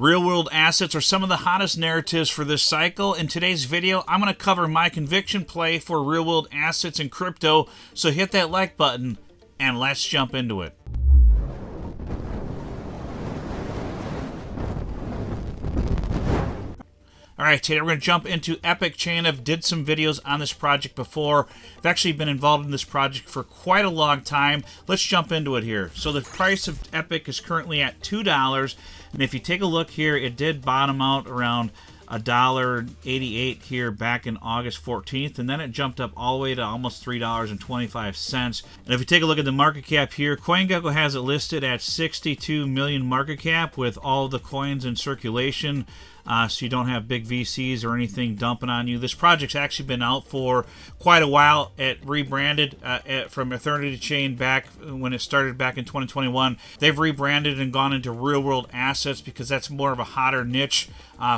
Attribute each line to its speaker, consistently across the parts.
Speaker 1: Real-world assets are some of the hottest narratives for this cycle. In today's video, I'm going to cover my conviction play for real-world assets in crypto. So hit that like button and let's jump into it. All right, today we're going to jump into Epic Chain. I've did some videos on this project before. I've actually been involved in this project for quite a long time. Let's jump into it here. So the price of Epic is currently at $2. And if you take a look here, it did bottom out around $1.88 here back in August 14th, and then it jumped up all the way to almost $3.25. And if you take a look at the market cap here, CoinGecko has it listed at 62 million market cap with all the coins in circulation. So you don't have big VCs or anything dumping on you. This project's actually been out for quite a while. It rebranded from Eternity Chain back when it started back in 2021. They've rebranded and gone into real-world assets because that's more of a hotter niche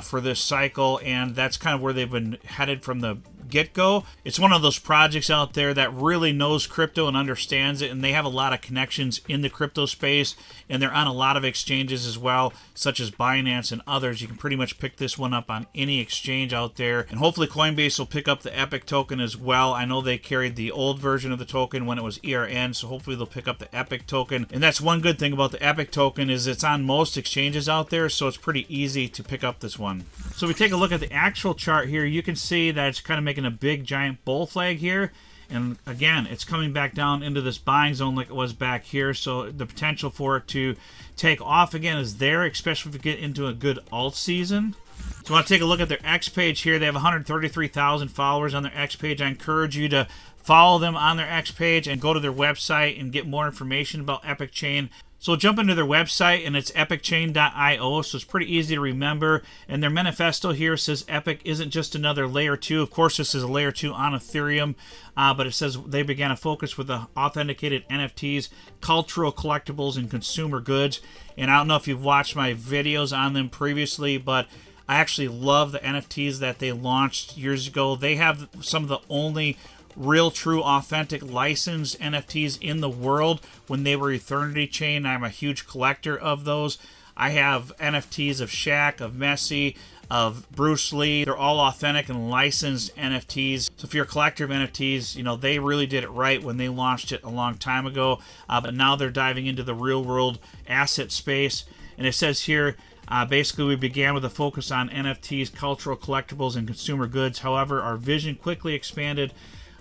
Speaker 1: for this cycle, and that's kind of where they've been headed from the get-go. It's one of those projects out there that really knows crypto and understands it, and they have a lot of connections in the crypto space, and they're on a lot of exchanges as well, such as Binance and others. You can pretty much pick this one up on any exchange out there, and hopefully Coinbase will pick up the Epic token as well. I know they carried the old version of the token when it was ERN, so hopefully they'll pick up the Epic token. And that's one good thing about the Epic token is it's on most exchanges out there, so it's pretty easy to pick up this one. So if we take a look at the actual chart here, you can see that it's kind of making a big giant bull flag here, and again it's coming back down into this buying zone like it was back here, so the potential for it to take off again is there, especially if we get into a good alt season. So I want to take a look at their X page here. They have 133,000 followers on their X page. I encourage you to follow them on their X page and go to their website and get more information about Epic Chain. So we'll jump into their website, and it's epicchain.io, so it's pretty easy to remember. And their manifesto here says Epic isn't just another layer 2. Of course, this is a layer 2 on Ethereum, but it says they began a focus with the authenticated NFTs, cultural collectibles, and consumer goods. And I don't know if you've watched my videos on them previously, but I actually love the NFTs that they launched years ago. They have some of the only real, true, authentic, licensed NFTs in the world. When they were Eternity Chain, I'm a huge collector of those. I have NFTs of Shaq, of Messi, of Bruce Lee. They're all authentic and licensed NFTs. So if you're a collector of NFTs, you know, they really did it right when they launched it a long time ago. But now they're diving into the real world asset space. And it says here, basically, we began with a focus on NFTs, cultural collectibles, and consumer goods. However, our vision quickly expanded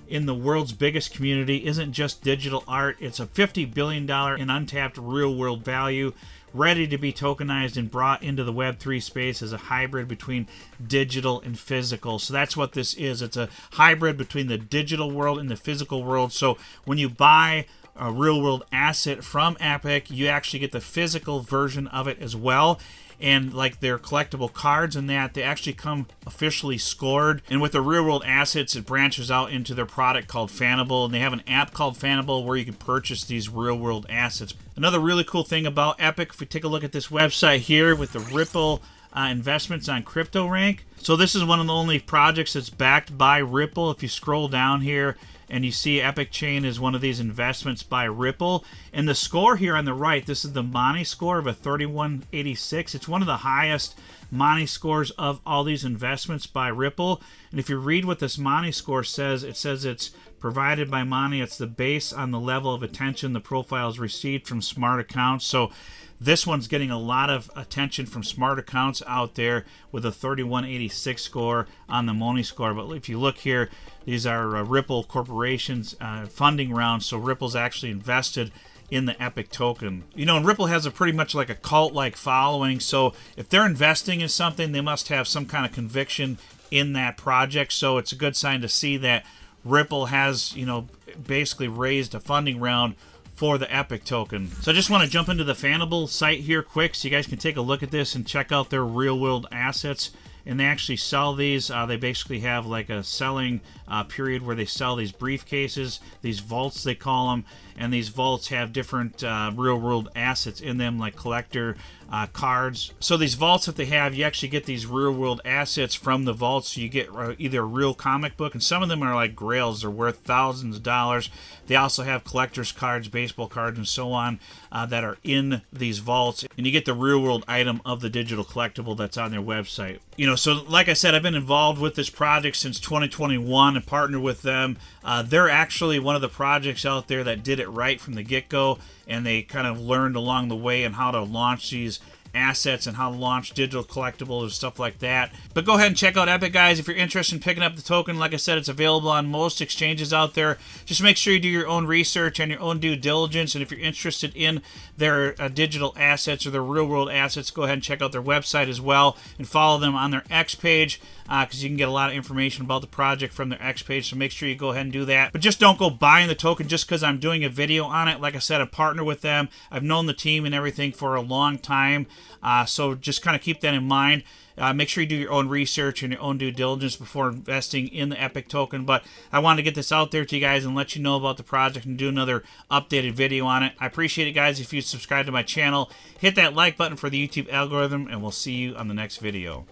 Speaker 1: in the world's biggest community. Isn't just digital art. It's a $50 billion in untapped real-world value, ready to be tokenized and brought into the Web3 space as a hybrid between digital and physical. So that's what this is. It's a hybrid between the digital world and the physical world. So when you buy a real-world asset from Epic, you actually get the physical version of it as well. And like their collectible cards and that, they actually come officially scored. And with the real world assets, it branches out into their product called Fanable, and they have an app called Fanable where you can purchase these real world assets. Another really cool thing about Epic, if we take a look at this website here with the Ripple investments on CryptoRank. So this is one of the only projects that's backed by Ripple. If you scroll down here and you see Epic Chain is one of these investments by Ripple. And the score here on the right, this is the Money score of a 3186. It's one of the highest Money scores of all these investments by Ripple. And if you read what this Money score says, it says it's provided by Money. It's the base on the level of attention the profile is received from smart accounts. So this one's getting a lot of attention from smart accounts out there with a 3186 score on the Money score. But if you look here, these are Ripple Corporation's funding rounds. So Ripple's actually invested in the Epic token. You know, and Ripple has a pretty much like a cult-like following. So if they're investing in something, they must have some kind of conviction in that project. So it's a good sign to see that Ripple has, you know, basically raised a funding round for the Epic token. So I just want to jump into the Fanable site here quick so you guys can take a look at this and check out their real world assets and they actually sell these. They basically have like a selling period where they sell these briefcases, these vaults they call them, and these vaults have different real-world assets in them, like collector cards. So these vaults that they have, you actually get these real-world assets from the vaults. So you get either a real comic book, and some of them are like grails. They're worth thousands of dollars. They also have collector's cards, baseball cards, and so on that are in these vaults, and you get the real-world item of the digital collectible that's on their website. You know, so like I said, I've been involved with this project since 2021 and partnered with them. They're actually one of the projects out there that did it right from the get-go, and they kind of learned along the way on how to launch these assets and how to launch digital collectibles and stuff like that. But go ahead and check out Epic, guys, if you're interested in picking up the token. Like I said, it's available on most exchanges out there. Just make sure you do your own research and your own due diligence, and if you're interested in their digital assets or their real-world assets, go ahead and check out their website as well and follow them on their X page, because you can get a lot of information about the project from their X page, so make sure you go ahead and do that. But just don't go buying the token just because I'm doing a video on it. Like I said, I partner with them. I've known the team and everything for a long time, so just kind of keep that in mind. Make sure you do your own research and your own due diligence before investing in the Epic token. But I wanted to get this out there to you guys and let you know about the project and do another updated video on it. I appreciate it, guys. If you subscribe to my channel, hit that like button for the YouTube algorithm, and we'll see you on the next video.